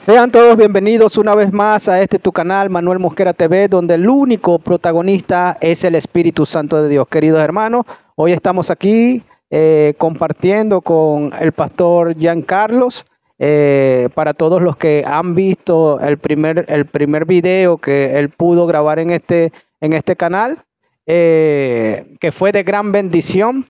Sean todos bienvenidos una vez más a este tu canal, Manuel Mosquera TV, donde el único protagonista es el Espíritu Santo de Dios. Queridos hermanos, hoy estamos aquí compartiendo con el pastor Giancarlos. Para todos los que han visto el primer video que él pudo grabar en este canal, que fue de gran bendición.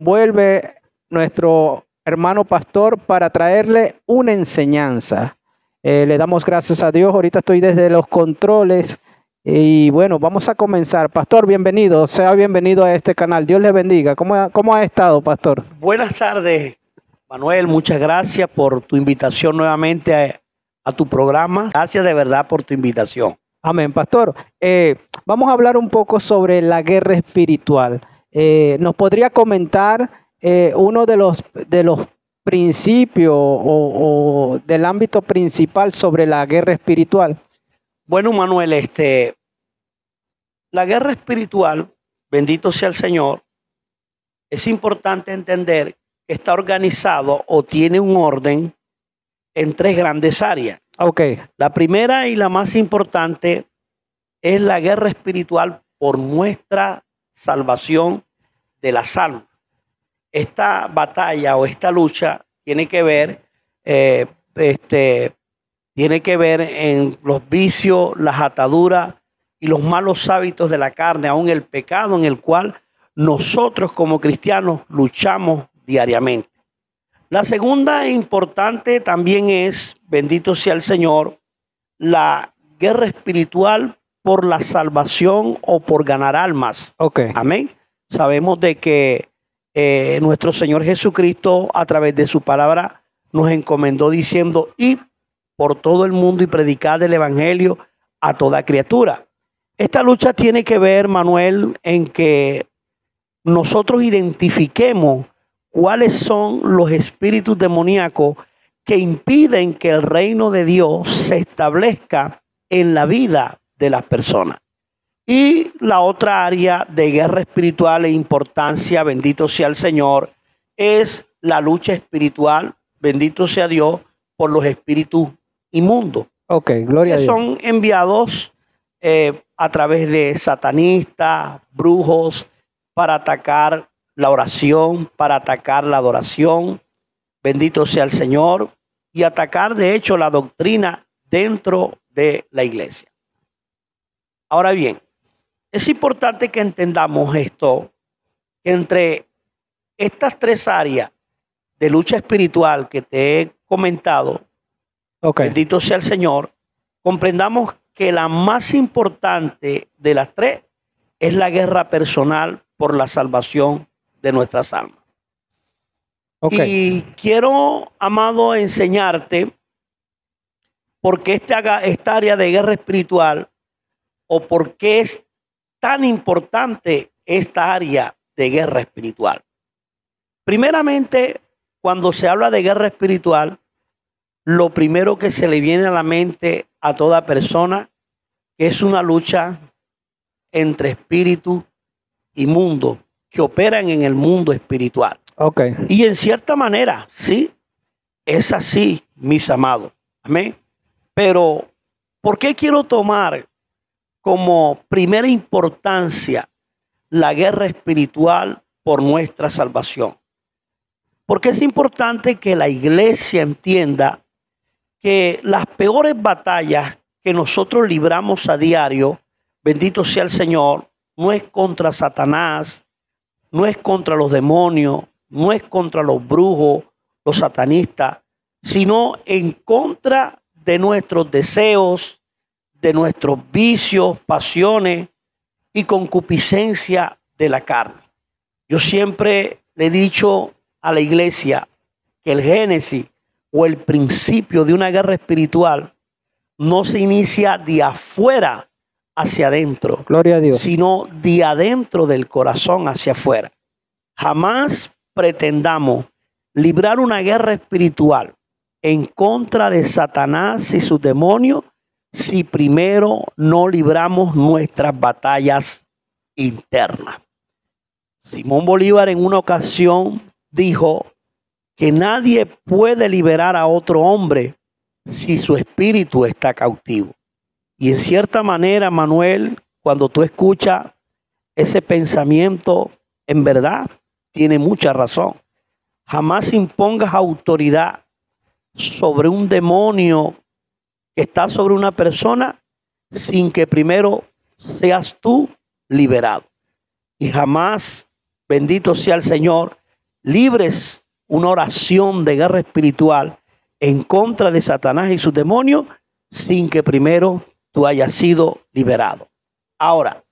Vuelve nuestro hermano pastor para traerle una enseñanza. Le damos gracias a Dios. Ahorita estoy desde los controles y bueno, vamos a comenzar. Pastor, bienvenido, sea bienvenido a este canal. Dios le bendiga. ¿Cómo ha estado, pastor? Buenas tardes, Manuel. Muchas gracias por tu invitación nuevamente a tu programa. Gracias de verdad por tu invitación. Amén, pastor. Vamos a hablar un poco sobre la guerra espiritual. ¿Nos podría comentar uno de los principios o del ámbito principal sobre la guerra espiritual? Bueno, Manuel, la guerra espiritual, bendito sea el Señor, es importante entender que está organizado o tiene un orden en tres grandes áreas. Okay. La primera y la más importante es la guerra espiritual por nuestra salvación de las almas. Esta batalla o esta lucha tiene que ver en los vicios, las ataduras y los malos hábitos de la carne, aún el pecado en el cual nosotros como cristianos luchamos diariamente. La segunda importante también es, bendito sea el Señor, la guerra espiritual por la salvación o por ganar almas. Okay. Amén. Sabemos de que nuestro Señor Jesucristo a través de su palabra nos encomendó diciendo: id por todo el mundo y predicad el evangelio a toda criatura. Esta lucha tiene que ver, Manuel, en que nosotros identifiquemos cuáles son los espíritus demoníacos que impiden que el reino de Dios se establezca en la vida de las personas. Y la otra área de guerra espiritual e importancia, bendito sea el Señor, es la lucha espiritual, bendito sea Dios, por los espíritus inmundos. Ok, gloria a Dios. Son enviados a través de satanistas, brujos, para atacar la oración, para atacar la adoración, bendito sea el Señor, y atacar de hecho la doctrina dentro de la iglesia. Ahora bien, es importante que entendamos esto, que entre estas tres áreas de lucha espiritual que te he comentado, bendito sea el Señor, comprendamos que la más importante de las tres es la guerra personal por la salvación de nuestras almas. Y quiero, amado, enseñarte por qué esta área de guerra espiritual o por qué es tan importante esta área de guerra espiritual. Primeramente, cuando se habla de guerra espiritual, lo primero que se le viene a la mente a toda persona es una lucha entre espíritu y mundo que operan en el mundo espiritual. Okay. Y en cierta manera, sí, es así, mis amados. Amén. Pero, ¿por qué quiero tomar como primera importancia la guerra espiritual por nuestra salvación? Porque es importante que la iglesia entienda que las peores batallas que nosotros libramos a diario, bendito sea el Señor, no es contra Satanás, no es contra los demonios, no es contra los brujos, los satanistas, sino en contra de nuestros deseos, de nuestros vicios, pasiones y concupiscencia de la carne. Yo siempre le he dicho a la iglesia que el génesis o el principio de una guerra espiritual no se inicia de afuera hacia adentro, gloria a Dios, sino de adentro del corazón hacia afuera. Jamás pretendamos librar una guerra espiritual en contra de Satanás y sus demonios si primero no libramos nuestras batallas internas. Simón Bolívar en una ocasión dijo que nadie puede liberar a otro hombre si su espíritu está cautivo. Y en cierta manera, Manuel, cuando tú escuchas ese pensamiento, en verdad tiene mucha razón. Jamás impongas autoridad sobre un demonio que está sobre una persona sin que primero seas tú liberado. Y jamás, bendito sea el Señor, libres una oración de guerra espiritual en contra de Satanás y sus demonios sin que primero tú hayas sido liberado. Ahora,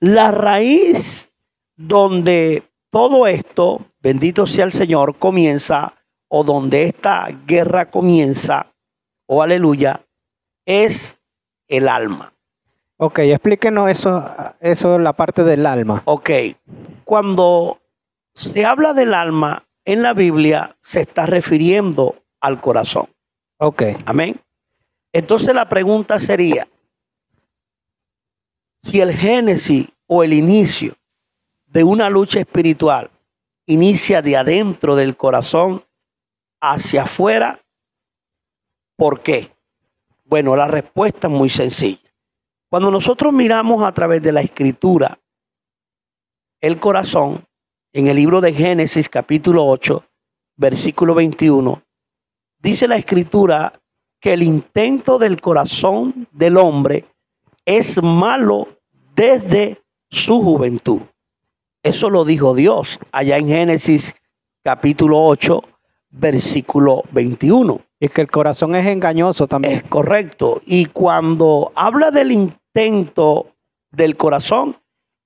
la raíz donde todo esto, bendito sea el Señor, comienza, o donde esta guerra comienza, o aleluya, es el alma. Ok, explíquenos eso, la parte del alma. Ok, cuando se habla del alma en la Biblia, se está refiriendo al corazón. Ok. Amén. Entonces la pregunta sería, si el génesis o el inicio de una lucha espiritual inicia de adentro del corazón hacia afuera, ¿por qué? Bueno, la respuesta es muy sencilla. Cuando nosotros miramos a través de la escritura, el corazón, en el libro de Génesis capítulo 8, versículo 21, dice la escritura que el intento del corazón del hombre es malo desde su juventud. Eso lo dijo Dios allá en Génesis capítulo 8, versículo 21. Y que el corazón es engañoso también. Es correcto. Y cuando habla del intento del corazón,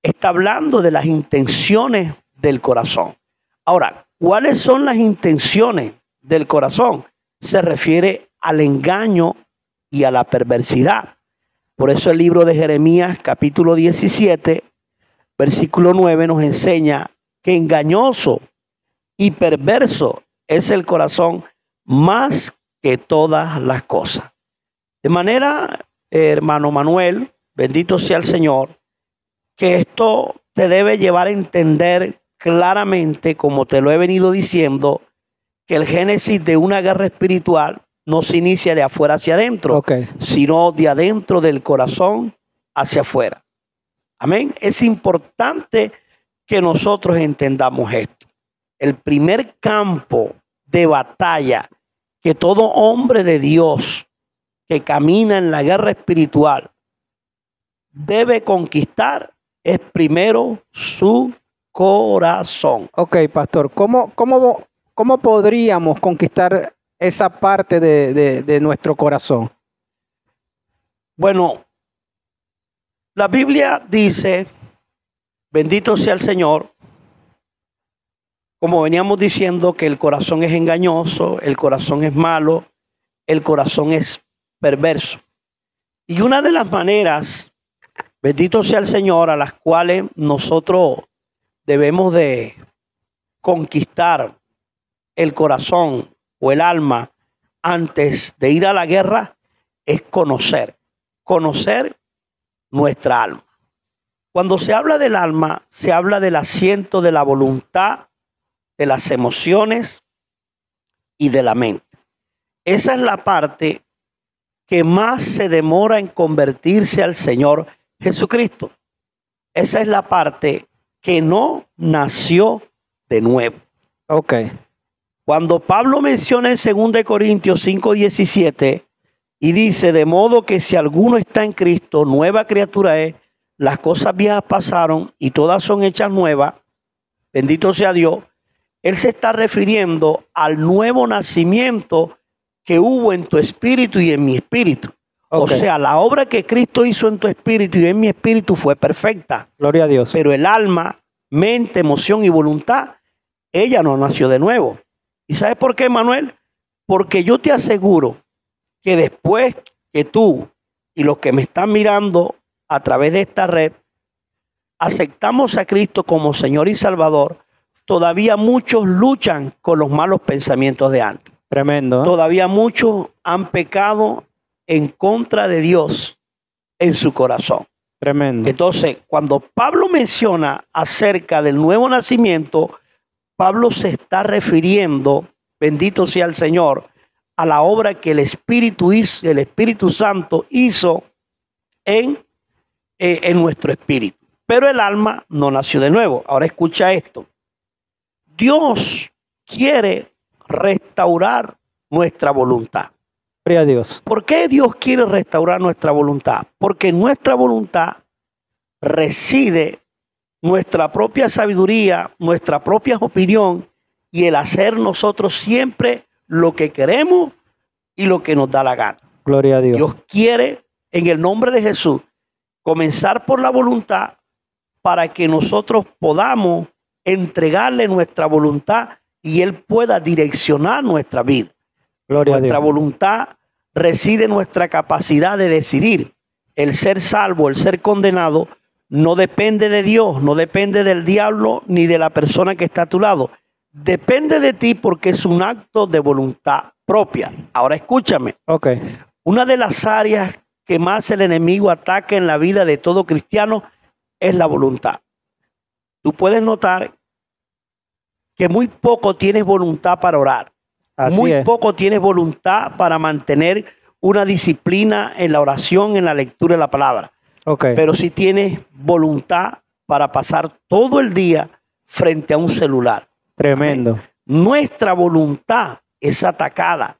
está hablando de las intenciones del corazón. Ahora, ¿cuáles son las intenciones del corazón? Se refiere al engaño y a la perversidad. Por eso el libro de Jeremías, capítulo 17, versículo 9, nos enseña que engañoso y perverso es el corazón más que todas las cosas. De manera, hermano Manuel, bendito sea el Señor, que esto te debe llevar a entender claramente, como te lo he venido diciendo, que el génesis de una guerra espiritual no se inicia de afuera hacia adentro, sino de adentro del corazón hacia afuera. Amén. Es importante que nosotros entendamos esto. El primer campo de batalla que todo hombre de Dios que camina en la guerra espiritual debe conquistar es primero su corazón. Ok, pastor, ¿cómo podríamos conquistar esa parte de nuestro corazón? Bueno, la Biblia dice, bendito sea el Señor, como veníamos diciendo, que el corazón es engañoso, el corazón es malo, el corazón es perverso. Y una de las maneras, bendito sea el Señor, a las cuales nosotros debemos de conquistar el corazón o el alma antes de ir a la guerra, es conocer nuestra alma. Cuando se habla del alma, se habla del asiento de la voluntad, de las emociones y de la mente. Esa es la parte que más se demora en convertirse al Señor Jesucristo. Esa es la parte que no nació de nuevo. Ok. Cuando Pablo menciona en 2 Corintios 5:17 y dice, de modo que si alguno está en Cristo, nueva criatura es, las cosas viejas pasaron y todas son hechas nuevas, bendito sea Dios, él se está refiriendo al nuevo nacimiento que hubo en tu espíritu y en mi espíritu. Okay. O sea, la obra que Cristo hizo en tu espíritu y en mi espíritu fue perfecta. Gloria a Dios. Pero el alma, mente, emoción y voluntad, ella no nació de nuevo. ¿Y sabes por qué, Manuel? Porque yo te aseguro que después que tú y los que me están mirando a través de esta red aceptamos a Cristo como Señor y Salvador, todavía muchos luchan con los malos pensamientos de antes. Tremendo, ¿eh? Todavía muchos han pecado en contra de Dios en su corazón. Tremendo. Entonces, cuando Pablo menciona acerca del nuevo nacimiento, Pablo se está refiriendo, bendito sea el Señor, a la obra que el Espíritu Santo hizo en nuestro espíritu. Pero el alma no nació de nuevo. Ahora escucha esto. Dios quiere restaurar nuestra voluntad. Gloria a Dios. ¿Por qué Dios quiere restaurar nuestra voluntad? Porque en nuestra voluntad reside nuestra propia sabiduría, nuestra propia opinión y el hacer nosotros siempre lo que queremos y lo que nos da la gana. Gloria a Dios. Dios quiere, en el nombre de Jesús, comenzar por la voluntad para que nosotros podamos entregarle nuestra voluntad y Él pueda direccionar nuestra vida. Gloria a Nuestra Dios. voluntad reside en nuestra capacidad de decidir. El ser salvo, el ser condenado, no depende de Dios, no depende del diablo ni de la persona que está a tu lado. Depende de ti porque es un acto de voluntad propia. Ahora escúchame. Ok. Una de las áreas que más el enemigo ataca en la vida de todo cristiano es la voluntad. Tú puedes notar que muy poco tienes voluntad para orar. Así Muy es. poco tienes voluntad para mantener una disciplina en la oración, en la lectura de la palabra. Ok. Pero sí tienes voluntad para pasar todo el día frente a un celular. Tremendo. Nuestra voluntad es atacada.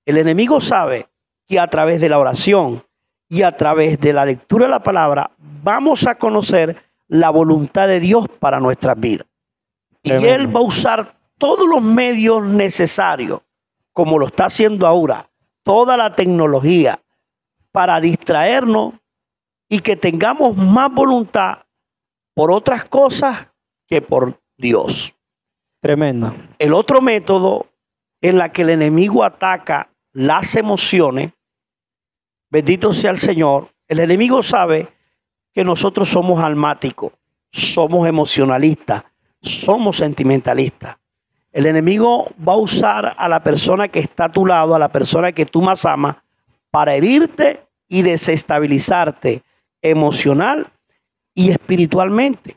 El enemigo sabe que a través de la oración y a través de la lectura de la palabra vamos a conocer la voluntad de Dios para nuestras vidas. Y Tremendo. Él va a usar todos los medios necesarios, como lo está haciendo ahora, toda la tecnología, para distraernos y que tengamos más voluntad por otras cosas que por Dios. Tremendo. El otro método en la que el enemigo ataca las emociones, bendito sea el Señor, el enemigo sabe que nosotros somos almáticos, somos emocionalistas, somos sentimentalistas. El enemigo va a usar a la persona que está a tu lado, a la persona que tú más amas, para herirte y desestabilizarte emocional y espiritualmente.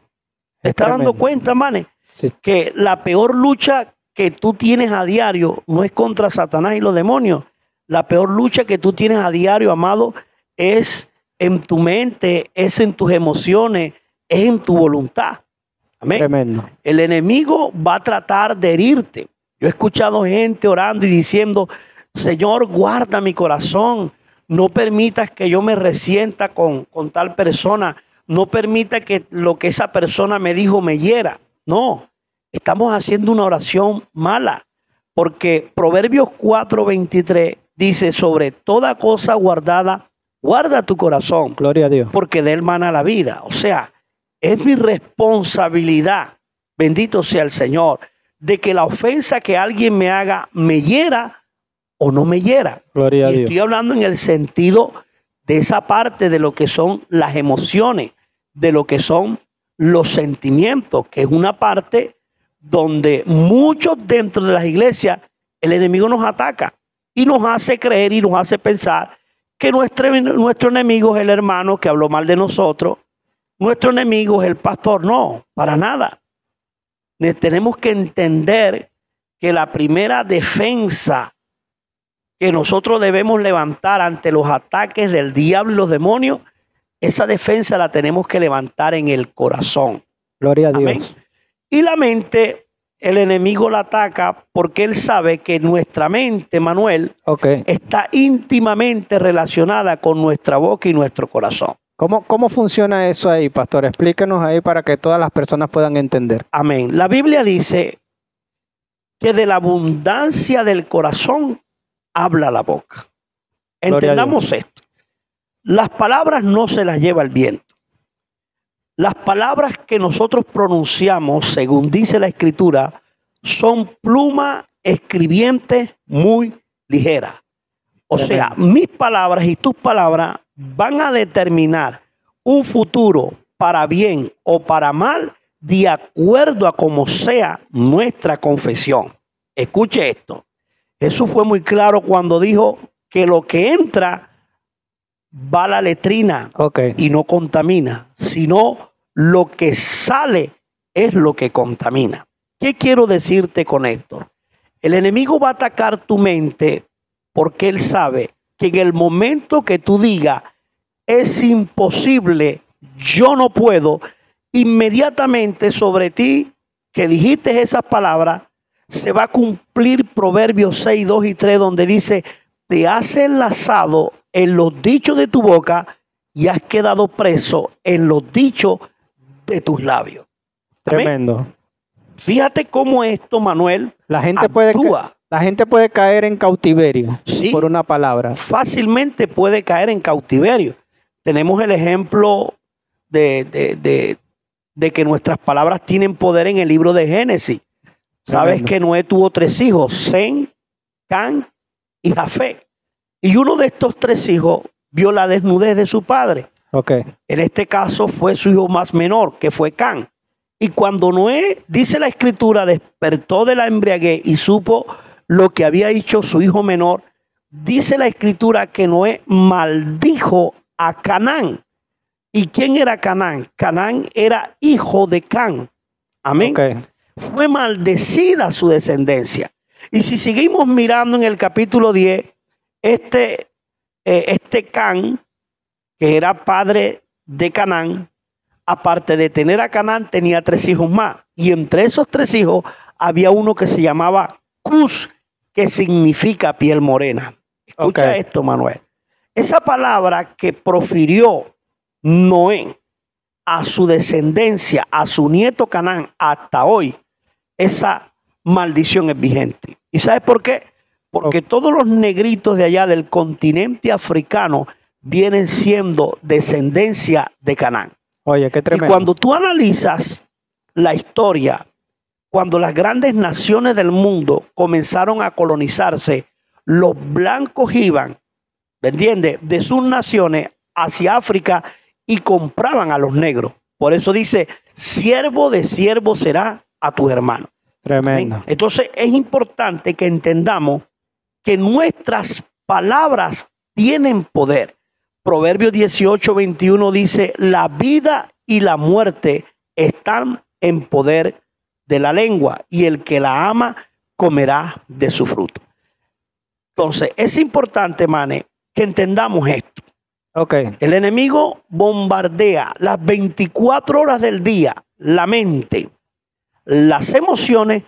¿Te estás dando Tremendo. cuenta, manes? Sí. Que la peor lucha que tú tienes a diario no es contra Satanás y los demonios. La peor lucha que tú tienes a diario, amado, es en tu mente, es en tus emociones, es en tu voluntad. Amén. Tremendo. El enemigo va a tratar de herirte. Yo he escuchado gente orando y diciendo, Señor, guarda mi corazón. No permitas que yo me resienta con tal persona. No permita que lo que esa persona me dijo me hiera. No, estamos haciendo una oración mala. Porque Proverbios 4:23 dice, sobre toda cosa guardada, guarda tu corazón, Gloria a Dios. porque de él mana la vida. O sea, es mi responsabilidad, bendito sea el Señor, de que la ofensa que alguien me haga me hiera o no me hiera. Gloria a Y Dios. estoy hablando en el sentido de esa parte de lo que son las emociones, de lo que son los sentimientos, que es una parte donde muchos dentro de las iglesias el enemigo nos ataca y nos hace creer y nos hace pensar que nuestro enemigo es el hermano que habló mal de nosotros, nuestro enemigo es el pastor. No, para nada. Tenemos que entender que la primera defensa que nosotros debemos levantar ante los ataques del diablo y los demonios, esa defensa la tenemos que levantar en el corazón. Gloria a Amén. Dios. Y la mente, el enemigo la ataca porque él sabe que nuestra mente, Manuel, Ok. está íntimamente relacionada con nuestra boca y nuestro corazón. ¿Cómo funciona eso ahí, pastor? Explíquenos ahí para que todas las personas puedan entender. Amén. La Biblia dice que de la abundancia del corazón habla la boca. Gloria a Entendamos esto. Las palabras no se las lleva el viento. Las palabras que nosotros pronunciamos, según dice la Escritura, son pluma escribiente muy ligera. O sea, mis palabras y tus palabras van a determinar un futuro para bien o para mal de acuerdo a cómo sea nuestra confesión. Escuche esto. Jesús fue muy claro cuando dijo que lo que entra va a la letrina Ok. y no contamina, sino lo que sale es lo que contamina. ¿Qué quiero decirte con esto? El enemigo va a atacar tu mente porque él sabe que en el momento que tú digas es imposible, yo no puedo, inmediatamente sobre ti que dijiste esas palabras se va a cumplir Proverbios 6, 2 y 3, donde dice: te has enlazado en los dichos de tu boca y has quedado preso en los dichos de tus labios. Amén. Tremendo. Fíjate cómo esto, Manuel, La gente puede, actúa. la gente puede caer en cautiverio Sí. por una palabra. Fácilmente puede caer en cautiverio. Tenemos el ejemplo de que nuestras palabras tienen poder en el libro de Génesis. Sabes Tremendo. que Noé tuvo 3 hijos, Sem, Can y Jafet. Y uno de estos 3 hijos vio la desnudez de su padre. Ok. En este caso fue su hijo más menor, que fue Can. Y cuando Noé, dice la escritura, despertó de la embriaguez y supo lo que había hecho su hijo menor, dice la escritura que Noé maldijo a Canaán. ¿Y quién era Canaán? Canaán era hijo de Can. Amén. Ok. Fue maldecida su descendencia. Y si seguimos mirando en el capítulo 10, este Can, que era padre de Canaán, aparte de tener a Canaán, tenía 3 hijos más. Y entre esos 3 hijos había uno que se llamaba Cus, que significa piel morena. Escucha Ok. esto, Manuel. Esa palabra que profirió Noé a su descendencia, a su nieto Canaán, hasta hoy, esa maldición es vigente. ¿Y sabes por qué? Porque todos los negritos de allá del continente africano vienen siendo descendencia de Canaán. Oye, qué Y tremendo. cuando tú analizas la historia, cuando las grandes naciones del mundo comenzaron a colonizarse, los blancos iban, ¿me entiendes?, de sus naciones hacia África y compraban a los negros. Por eso dice: siervo de siervo será a tus hermanos. Tremendo. ¿Amén? Entonces es importante que entendamos que nuestras palabras tienen poder. Proverbios 18, 21 dice: la vida y la muerte están en poder de la lengua, y el que la ama comerá de su fruto. Entonces es importante, Mane, que entendamos esto. Ok. El enemigo bombardea las 24 horas del día la mente, las emociones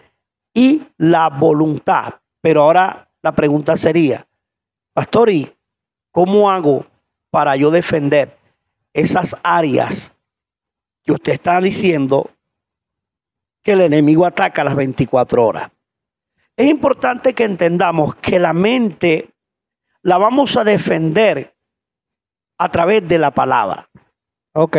y la voluntad. Pero ahora la pregunta sería: pastor, ¿y cómo hago para yo defender esas áreas que usted está diciendo que el enemigo ataca a las 24 horas? Es importante que entendamos que la mente la vamos a defender a través de la palabra. Ok.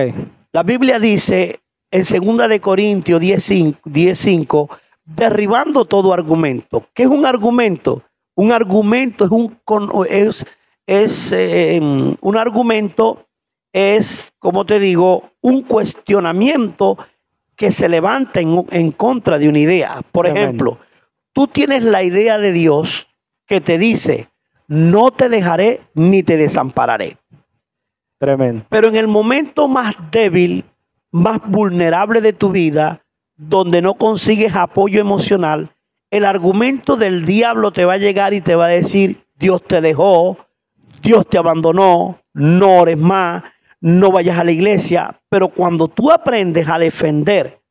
La Biblia dice en 2 de Corintios 10:5, derribando todo argumento. ¿Qué es un argumento? Un argumento un argumento es, como te digo, un cuestionamiento que se levanta en contra de una idea. Por Tremendo. ejemplo, tú tienes la idea de Dios que te dice: no te dejaré ni te desampararé. Tremendo. Pero en el momento más débil, más vulnerable de tu vida, donde no consigues apoyo emocional, el argumento del diablo te va a llegar y te va a decir: Dios te dejó, Dios te abandonó, no ores más, no vayas a la iglesia. Pero cuando tú aprendes a defender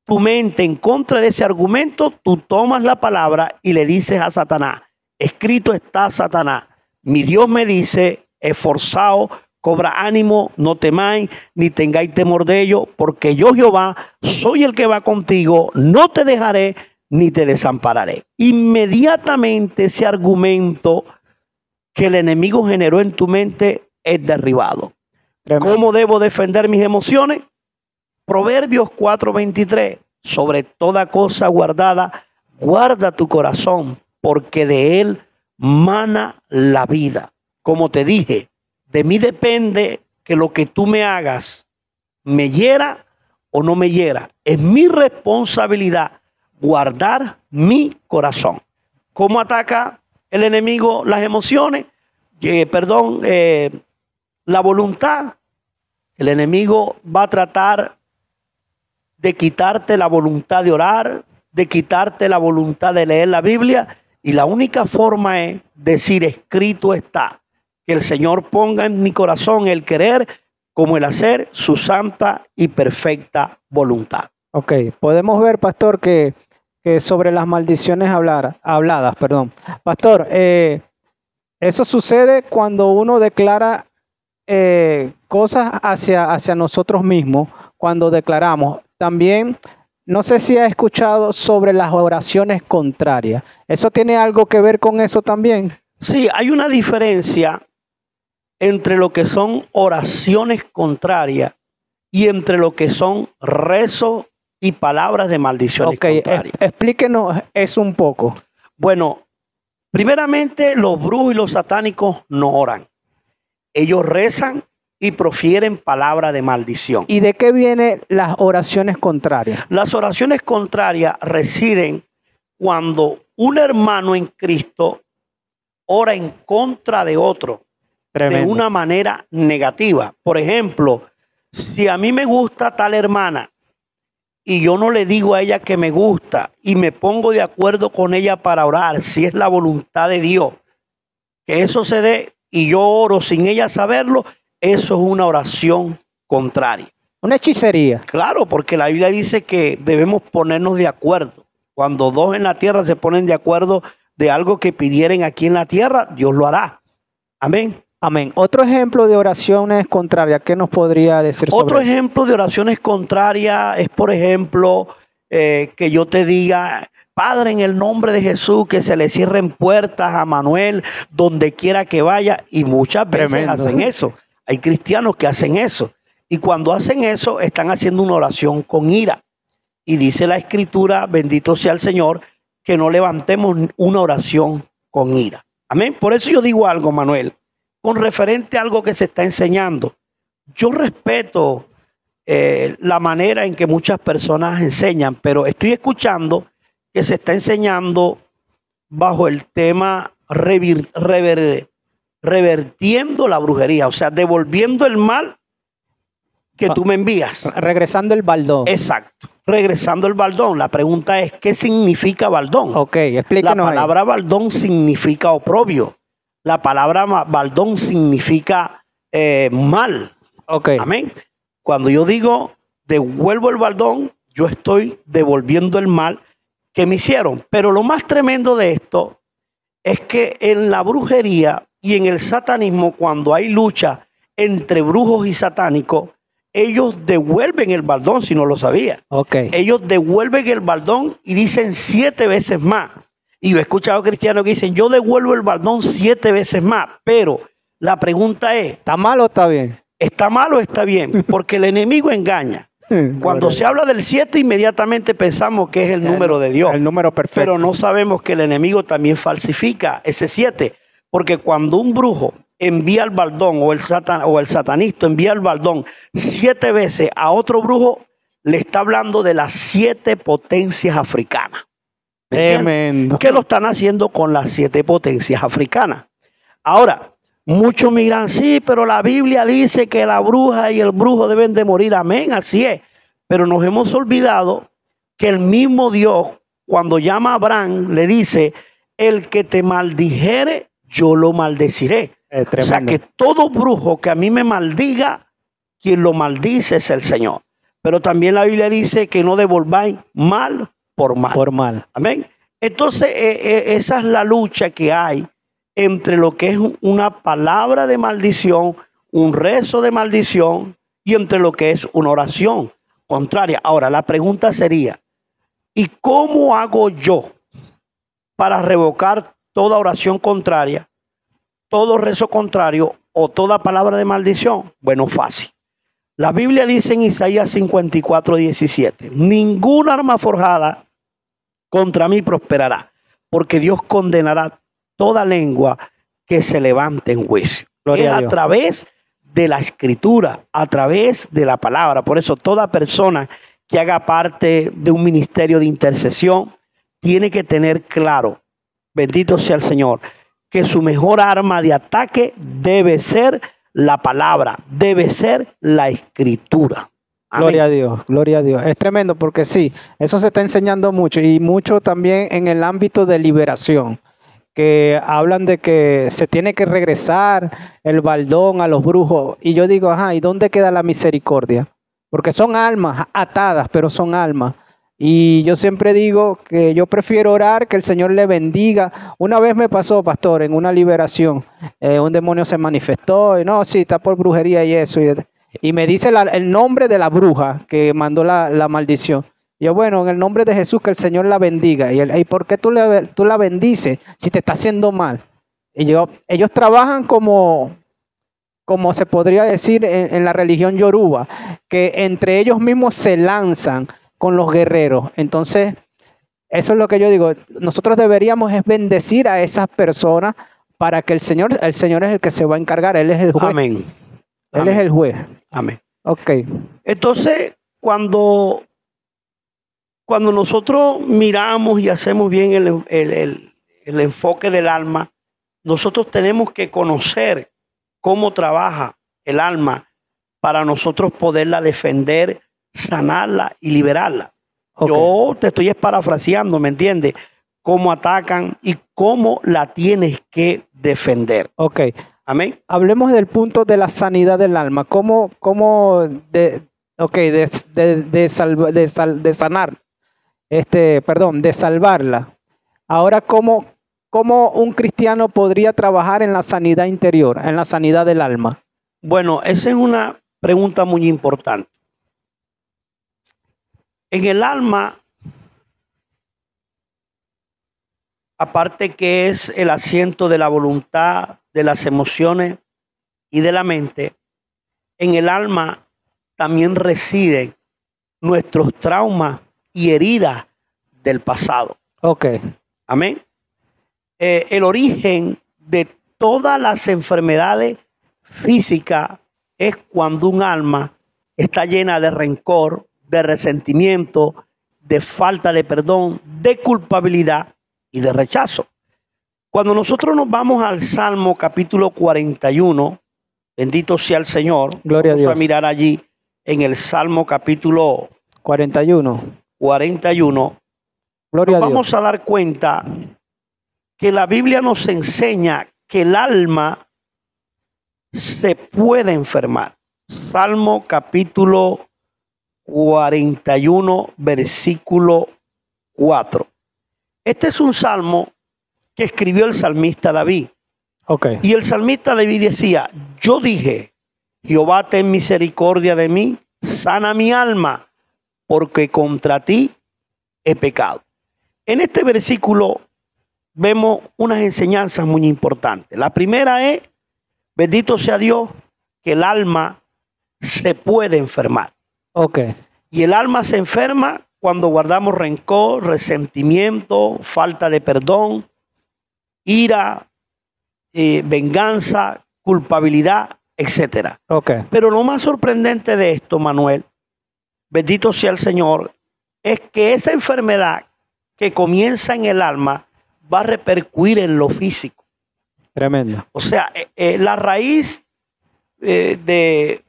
tu mente en contra de ese argumento, tú tomas la palabra y le dices a Satanás: escrito está, Satanás, mi Dios me dice, esforzado, cobra ánimo, no temáis, ni tengáis temor de ello, porque yo, Jehová, soy el que va contigo, no te dejaré, ni te desampararé. Inmediatamente ese argumento que el enemigo generó en tu mente es derribado. Tremendo. ¿Cómo debo defender mis emociones? Proverbios 4:23, sobre toda cosa guardada, guarda tu corazón, porque de él mana la vida. Como te dije, de mí depende que lo que tú me hagas me hiera o no me hiera. Es mi responsabilidad guardar mi corazón. ¿Cómo ataca el enemigo las emociones? la voluntad. El enemigo va a tratar de quitarte la voluntad de orar, de quitarte la voluntad de leer la Biblia, y la única forma es decir: escrito está, que el Señor ponga en mi corazón el querer como el hacer su santa y perfecta voluntad. Ok, podemos ver, pastor, que sobre las maldiciones habladas, perdón. Pastor, eso sucede cuando uno declara cosas hacia nosotros mismos, cuando declaramos. También, no sé si ha escuchado sobre las oraciones contrarias. ¿Eso tiene algo que ver con eso también? Sí, hay una diferencia entre lo que son oraciones contrarias y entre lo que son rezos y palabras de maldiciones contrarias. Explíquenos eso un poco. Bueno, primeramente, los brujos y los satánicos no oran. Ellos rezan y profieren palabras de maldición. ¿Y de qué vienen las oraciones contrarias? Las oraciones contrarias residen cuando un hermano en Cristo ora en contra de otro. Tremendo. De una manera negativa. Por ejemplo, si a mí me gusta tal hermana y yo no le digo a ella que me gusta y me pongo de acuerdo con ella para orar, si es la voluntad de Dios que eso se dé y yo oro sin ella saberlo, eso es una oración contraria. Una hechicería. Claro, porque la Biblia dice que debemos ponernos de acuerdo. Cuando dos en la tierra se ponen de acuerdo de algo que pidieren aquí en la tierra, Dios lo hará. Amén. Amén. Otro ejemplo de oraciones contrarias, ¿qué nos podría decir sobre Otro eso? ejemplo de oraciones contrarias es, por ejemplo, que yo te diga: Padre, en el nombre de Jesús, que se le cierren puertas a Manuel donde quiera que vaya. Y muchas veces Tremendo. hacen eso. Hay cristianos que hacen eso. Y cuando hacen eso, están haciendo una oración con ira. Y dice la Escritura, bendito sea el Señor, que no levantemos una oración con ira. Amén. Por eso yo digo algo, Manuel, con referente a algo que se está enseñando. Yo respeto la manera en que muchas personas enseñan, pero estoy escuchando que se está enseñando bajo el tema revertiendo la brujería, o sea, devolviendo el mal que tú me envías. Regresando el baldón. Exacto, regresando el baldón. La pregunta es: ¿qué significa baldón? Ok, explícanos. La palabra baldón significa oprobio. La palabra baldón significa mal. Ok. Amén. Cuando yo digo devuelvo el baldón, yo estoy devolviendo el mal que me hicieron. Pero lo más tremendo de esto es que en la brujería y en el satanismo, cuando hay lucha entre brujos y satánicos, ellos devuelven el baldón, si no lo sabía. Okay. Ellos devuelven el baldón y dicen 7 veces más. Y yo he escuchado cristianos que dicen: yo devuelvo el baldón 7 veces más. Pero la pregunta es: ¿está mal o está bien? ¿Está mal o está bien? Porque el enemigo engaña. Cuando se habla del 7, inmediatamente pensamos que es el número de Dios. El número perfecto. Pero no sabemos que el enemigo también falsifica ese 7. Porque cuando un brujo envía el baldón o el satanista envía el baldón 7 veces a otro brujo, le está hablando de las 7 potencias africanas. Tremendo. ¿Qué lo están haciendo con las 7 potencias africanas? Ahora, muchos me dirán: sí, pero la Biblia dice que la bruja y el brujo deben de morir. Amén, así es. Pero nos hemos olvidado que el mismo Dios, cuando llama a Abraham, le dice: el que te maldijere, yo lo maldeciré. O sea que todo brujo que a mí me maldiga, quien lo maldice es el Señor. Pero también la Biblia dice que no devolváis mal por mal. Por mal. Amén. Entonces, esa es la lucha que hay entre lo que es una palabra de maldición, un rezo de maldición, y entre lo que es una oración contraria. Ahora, la pregunta sería: ¿y cómo hago yo para revocar toda oración contraria, todo rezo contrario o toda palabra de maldición? Bueno, fácil. La Biblia dice en Isaías 54:17: ninguna arma forjada contra mí prosperará, porque Dios condenará toda lengua que se levante en juicio. Es a través de la escritura, a través de la palabra. Por eso toda persona que haga parte de un ministerio de intercesión tiene que tener claro, bendito sea el Señor, que su mejor arma de ataque debe ser la palabra, debe ser la escritura. Amén. Gloria a Dios, gloria a Dios. Es tremendo porque sí, eso se está enseñando mucho y mucho también en el ámbito de liberación, que hablan de que se tiene que regresar el baldón a los brujos. Y yo digo, ajá, ¿y dónde queda la misericordia? Porque son almas atadas, pero son almas. Y yo siempre digo que yo prefiero orar, que el Señor le bendiga. Una vez me pasó, pastor, en una liberación, un demonio se manifestó y no, sí, está por brujería y eso. Y me dice el nombre de la bruja que mandó la maldición. Y yo, bueno, en el nombre de Jesús, que el Señor la bendiga. ¿Y por qué tú la bendices si te está haciendo mal? Y ellos trabajan como se podría decir en la religión yoruba, que entre ellos mismos se lanzan con los guerreros. Entonces, eso es lo que yo digo. Nosotros deberíamos es bendecir a esas personas para que el Señor es el que se va a encargar. Él es el juez. Amén. Él Amén. es el juez. Amén. Ok. Entonces, cuando nosotros miramos y hacemos bien el enfoque del alma, nosotros tenemos que conocer cómo trabaja el alma para nosotros poderla defender, sanarla y liberarla. Ok. Yo te estoy parafraseando, ¿me entiendes? Cómo atacan y cómo la tienes que defender. Ok. Amén. Hablemos del punto de la sanidad del alma. De sanar, de salvarla. Ahora, ¿cómo un cristiano podría trabajar en la sanidad interior, en la sanidad del alma? Bueno, esa es una pregunta muy importante. En el alma, aparte que es el asiento de la voluntad, de las emociones y de la mente, en el alma también residen nuestros traumas y heridas del pasado. Ok. Amén. El origen de todas las enfermedades físicas es cuando un alma está llena de rencor, de resentimiento, de falta de perdón, de culpabilidad y de rechazo. Cuando nosotros nos vamos al Salmo capítulo 41, bendito sea el Señor. Gloria a Dios. Vamos a mirar allí en el Salmo capítulo 41. nos Gloria a Dios. vamos a dar cuenta que la Biblia nos enseña que el alma se puede enfermar. Salmo capítulo 41, versículo 4. Este es un salmo que escribió el salmista David. Okay. Y el salmista David decía, yo dije, Jehová, ten misericordia de mí, sana mi alma, porque contra ti he pecado. En este versículo vemos unas enseñanzas muy importantes. La primera es, bendito sea Dios, que el alma se puede enfermar. Okay. Y el alma se enferma cuando guardamos rencor, resentimiento, falta de perdón, ira, venganza, culpabilidad, etc. Okay. Pero lo más sorprendente de esto, Manuel, bendito sea el Señor, es que esa enfermedad que comienza en el alma va a repercutir en lo físico. Tremendo. O sea, la raíz de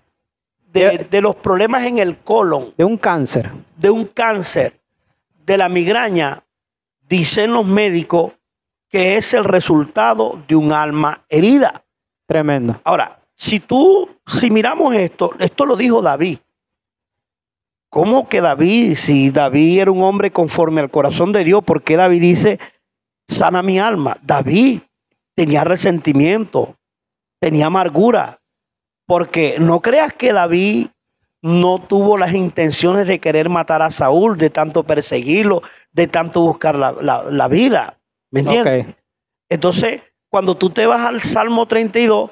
los problemas en el colon, de un cáncer, de la migraña, dicen los médicos que es el resultado de un alma herida. Tremendo. Ahora, si miramos esto lo dijo David. ¿Cómo que David? Si David era un hombre conforme al corazón de Dios, ¿por qué David dice, sana mi alma? David tenía resentimiento, tenía amargura, porque no creas que David no tuvo las intenciones de querer matar a Saúl, de tanto perseguirlo, de tanto buscar la vida. ¿Me entiendes? Okay. Entonces, cuando tú te vas al Salmo 32,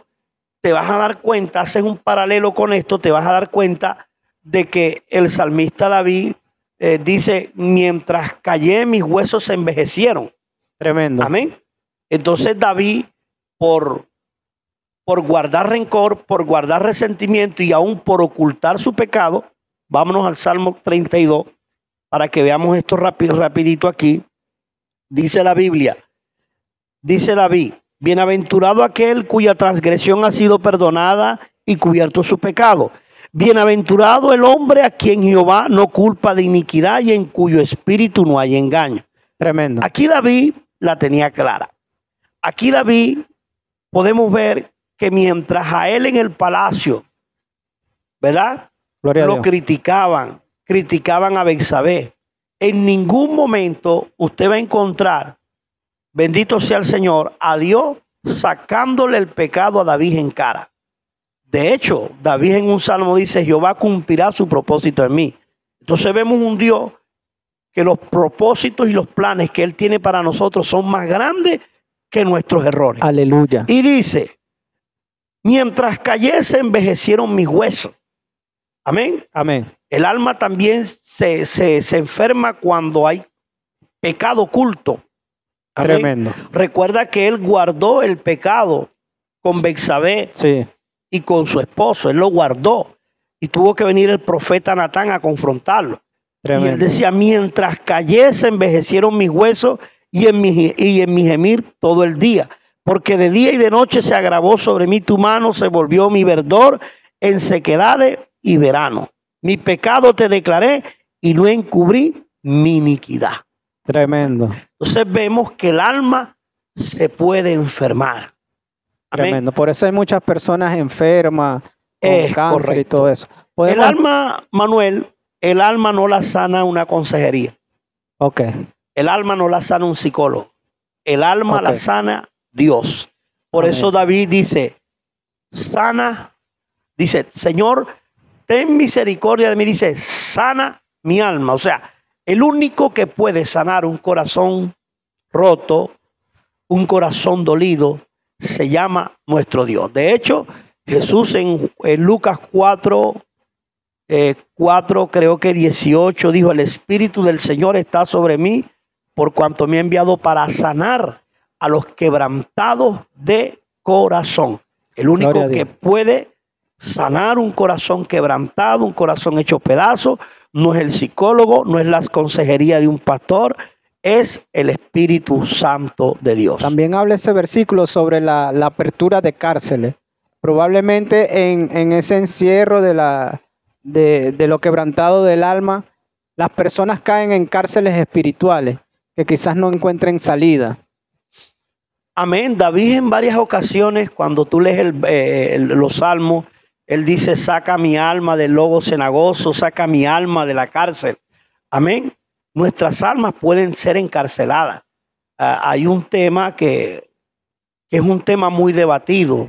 te vas a dar cuenta, haces un paralelo con esto, te vas a dar cuenta de que el salmista David dice, mientras callé, mis huesos se envejecieron. Tremendo. Amén. Entonces David, por guardar rencor, por guardar resentimiento y aún por ocultar su pecado, vámonos al Salmo 32 para que veamos esto rapidito aquí. Dice la Biblia, dice David, Bienaventurado aquel cuya transgresión ha sido perdonada y cubierto su pecado. Bienaventurado el hombre a quien Jehová no culpa de iniquidad y en cuyo espíritu no hay engaño. Tremendo. Aquí David la tenía clara. Aquí David podemos ver que mientras a él en el palacio, ¿verdad? Gloria a Lo Dios. criticaban a Betsabé. En ningún momento usted va a encontrar, bendito sea el Señor, a Dios sacándole el pecado a David en cara. De hecho, David en un salmo dice, Jehová cumplirá su propósito en mí. Entonces vemos un Dios que los propósitos y los planes que Él tiene para nosotros son más grandes que nuestros errores. Aleluya. Y dice, mientras cayese envejecieron mis huesos. Amén. Amén. El alma también se enferma cuando hay pecado oculto. Amén. Tremendo. Recuerda que él guardó el pecado con Betsabé Sí. y con su esposo. Él lo guardó. Y tuvo que venir el profeta Natán a confrontarlo. Y él Tremendo. decía, mientras cayese envejecieron mis huesos y en mi gemir todo el día. Porque de día y de noche se agravó sobre mí tu mano, se volvió mi verdor en sequedades y verano. Mi pecado te declaré y no encubrí mi iniquidad. Tremendo. Entonces vemos que el alma se puede enfermar. Amén. Tremendo. Por eso hay muchas personas enfermas con Es cáncer y correcto. todo eso. El Podemos- alma, Manuel, el alma no la sana una consejería. Ok. El alma no la sana un psicólogo. El alma la Ok. sana Dios. Por Amén. eso David dice, sana, dice, Señor, ten misericordia de mí, dice, sana mi alma. O sea, el único que puede sanar un corazón roto, un corazón dolido, se llama nuestro Dios. De hecho, Jesús en Lucas 4, 4, creo que 18, dijo, el Espíritu del Señor está sobre mí, por cuanto me ha enviado para sanar a los quebrantados de corazón. El único Gloria a que Dios. puede sanar un corazón quebrantado, un corazón hecho pedazos, no es el psicólogo, no es la consejería de un pastor, es el Espíritu Santo de Dios. También habla ese versículo sobre la apertura de cárceles. Probablemente en ese encierro de lo quebrantado del alma, las personas caen en cárceles espirituales que quizás no encuentren salida. Amén. David en varias ocasiones, cuando tú lees los salmos, él dice, saca mi alma del lobo cenagoso, saca mi alma de la cárcel. Amén. Nuestras almas pueden ser encarceladas. Hay un tema que es un tema muy debatido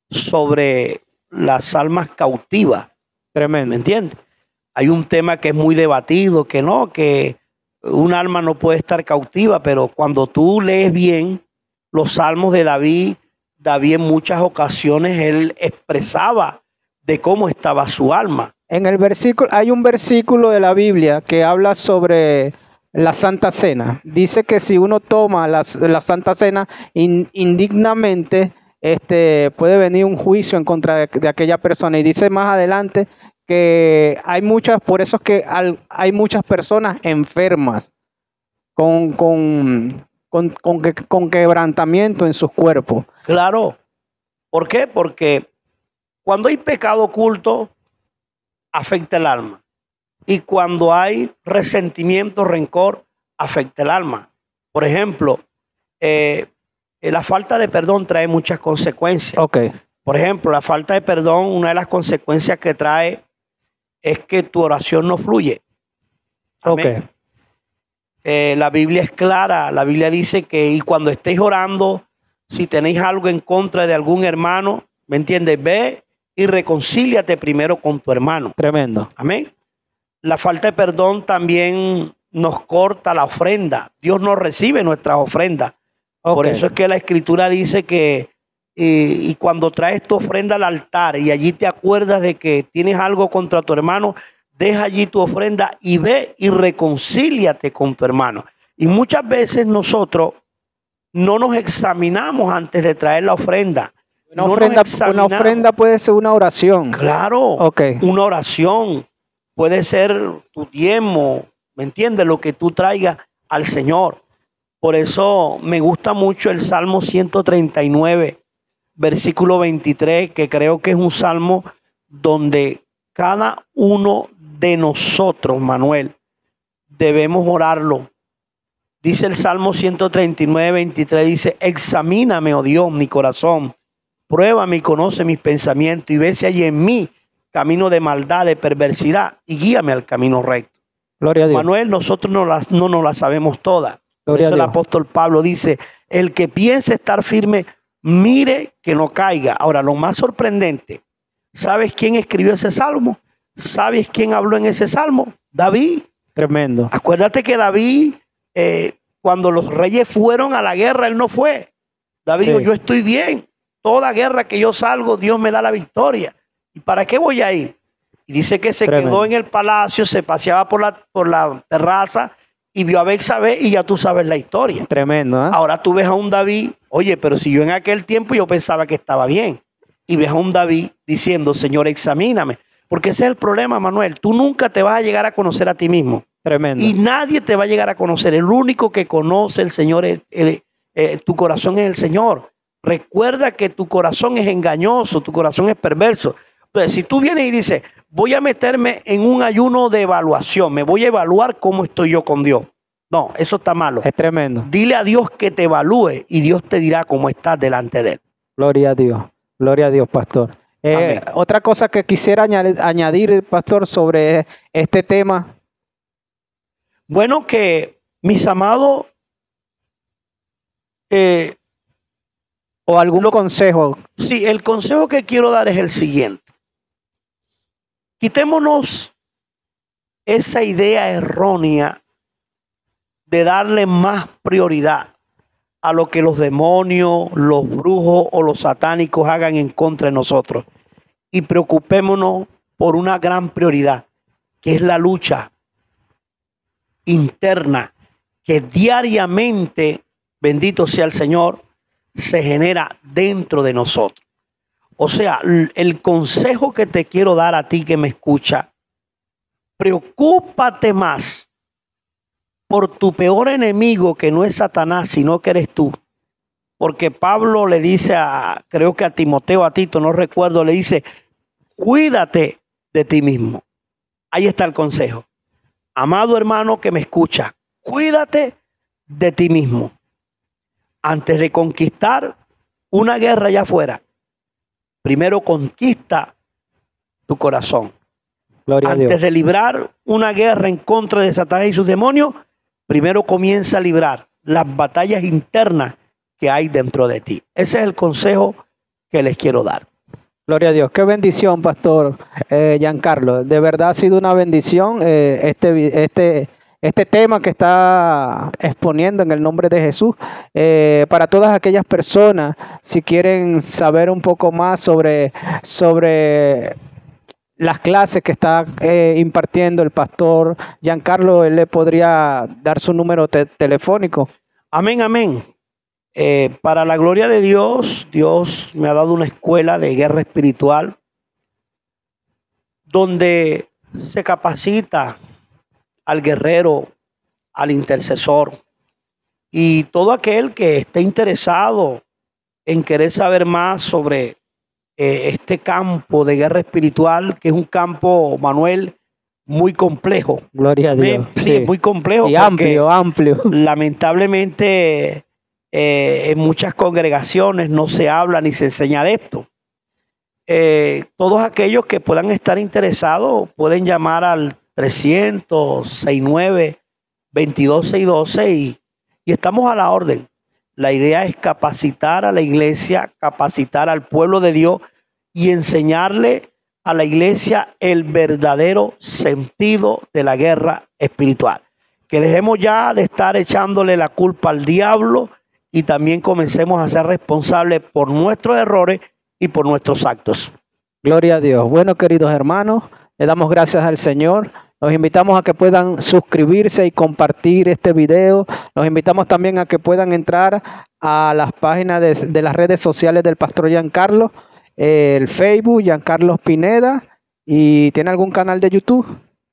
sobre las almas cautivas. ¿Me Tremendo. entiendes? Hay un tema que es muy debatido, que no, que un alma no puede estar cautiva, pero cuando tú lees bien los salmos de David, David en muchas ocasiones él expresaba de cómo estaba su alma. En el versículo, hay un versículo de la Biblia que habla sobre la Santa Cena. Dice que si uno toma la Santa Cena indignamente, puede venir un juicio en contra de aquella persona. Y dice más adelante que hay muchas, por eso es que hay muchas personas enfermas con quebrantamiento en sus cuerpos. Claro. ¿Por qué? Porque cuando hay pecado oculto, afecta el alma. Y cuando hay resentimiento, rencor, afecta el alma. Por ejemplo, la falta de perdón trae muchas consecuencias. Ok, Por ejemplo, la falta de perdón, una de las consecuencias que trae es que tu oración no fluye. Amén. ok. La Biblia es clara. La Biblia dice que y cuando estéis orando, si tenéis algo en contra de algún hermano, ¿me entiendes? Ve y reconcíliate primero con tu hermano. Tremendo. Amén. La falta de perdón también nos corta la ofrenda. Dios no recibe nuestras ofrendas. Por Ok. eso es que la Escritura dice que y cuando traes tu ofrenda al altar y allí te acuerdas de que tienes algo contra tu hermano, deja allí tu ofrenda y ve y reconcíliate con tu hermano. Y muchas veces nosotros no nos examinamos antes de traer la ofrenda. Una No nos ofrenda, una examinamos. ofrenda puede ser una oración. Claro, Ok. una oración, puede ser tu diezmo, ¿me entiendes? Lo que tú traigas al Señor. Por eso me gusta mucho el Salmo 139, versículo 23, que creo que es un salmo donde cada uno de nosotros, Manuel, debemos orarlo. Dice el Salmo 139, 23, dice: examíname, oh Dios, mi corazón, pruébame y conoce mis pensamientos, y ve si hay en mí camino de maldad, de perversidad, y guíame al camino recto. Gloria a Dios. Manuel, nosotros no nos las sabemos todas. Por Gloria eso a el Dios. apóstol Pablo dice: el que piense estar firme, mire que no caiga. Ahora, lo más sorprendente, ¿sabes quién escribió ese salmo? ¿Sabes quién habló en ese salmo? David. Tremendo. Acuérdate que David, cuando los reyes fueron a la guerra, él no fue. David dijo: Sí. yo estoy bien. Toda guerra que yo salgo, Dios me da la victoria. ¿Y para qué voy a ir? Y dice que se Tremendo. quedó en el palacio, se paseaba por la terraza y vio a Betsabé, y ya tú sabes la historia. Tremendo, ¿eh? Ahora tú ves a un David, oye, pero si yo en aquel tiempo yo pensaba que estaba bien. Y ves a un David diciendo: Señor, examíname. Porque ese es el problema, Manuel. Tú nunca te vas a llegar a conocer a ti mismo. Tremendo. Y nadie te va a llegar a conocer. El único que conoce el Señor, tu corazón es el Señor. Recuerda que tu corazón es engañoso, tu corazón es perverso. Entonces, si tú vienes y dices: voy a meterme en un ayuno de evaluación, me voy a evaluar cómo estoy yo con Dios. No, eso está malo. Es tremendo. Dile a Dios que te evalúe y Dios te dirá cómo estás delante de Él. Gloria a Dios. Gloria a Dios, pastor. Amén. Otra cosa que quisiera añadir, pastor, sobre este tema. Bueno, que mis amados, O algún consejo. sí, el consejo que quiero dar es el siguiente. Quitémonos esa idea errónea de darle más prioridad a lo que los demonios, los brujos o los satánicos hagan en contra de nosotros. Y preocupémonos por una gran prioridad, que es la lucha interna que diariamente, bendito sea el Señor, se genera dentro de nosotros. O sea, el consejo que te quiero dar a ti que me escucha: preocúpate más por tu peor enemigo, que no es Satanás, sino que eres tú. Porque Pablo le dice creo que a Timoteo, a Tito, no recuerdo, le dice: cuídate de ti mismo. Ahí está el consejo. Amado hermano que me escucha, cuídate de ti mismo. Antes de conquistar una guerra allá afuera, primero conquista tu corazón. Gloria a Dios. Antes de librar una guerra en contra de Satanás y sus demonios, primero comienza a librar las batallas internas que hay dentro de ti. Ese es el consejo que les quiero dar. Gloria a Dios. Qué bendición, pastor Giancarlo. De verdad ha sido una bendición este tema que está exponiendo en el nombre de Jesús. Para todas aquellas personas, si quieren saber un poco más sobre las clases que está impartiendo el pastor Giancarlo, él le podría dar su número telefónico. Amén, amén. Para la gloria de Dios, Dios me ha dado una escuela de guerra espiritual donde se capacita al guerrero, al intercesor y todo aquel que esté interesado en querer saber más sobre este campo de guerra espiritual, que es un campo, Manuel, muy complejo. Gloria a Dios. Sí, muy complejo. Y amplio, amplio. Lamentablemente, en muchas congregaciones no se habla ni se enseña de esto. Todos aquellos que puedan estar interesados pueden llamar al 300-69-22-612 y estamos a la orden. La idea es capacitar a la iglesia, capacitar al pueblo de Dios y enseñarle a la iglesia el verdadero sentido de la guerra espiritual. Que dejemos ya de estar echándole la culpa al diablo y también comencemos a ser responsables por nuestros errores y por nuestros actos. Gloria a Dios. Bueno, queridos hermanos, le damos gracias al Señor. Los invitamos a que puedan suscribirse y compartir este video. Los invitamos también a que puedan entrar a las páginas de las redes sociales del pastor Giancarlo, el Facebook, Giancarlo Pineda. ¿Y tiene algún canal de YouTube?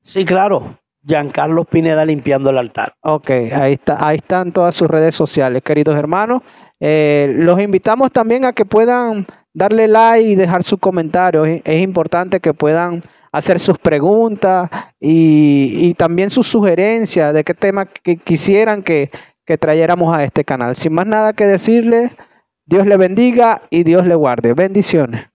Sí, claro. Giancarlo Pineda limpiando el altar. Ok, ahí está, ahí están todas sus redes sociales, queridos hermanos. Los invitamos también a que puedan darle like y dejar sus comentarios. Es importante que puedan hacer sus preguntas y también sus sugerencias de qué tema que quisieran que trayéramos a este canal. Sin más nada que decirle, Dios le bendiga y Dios le guarde. Bendiciones.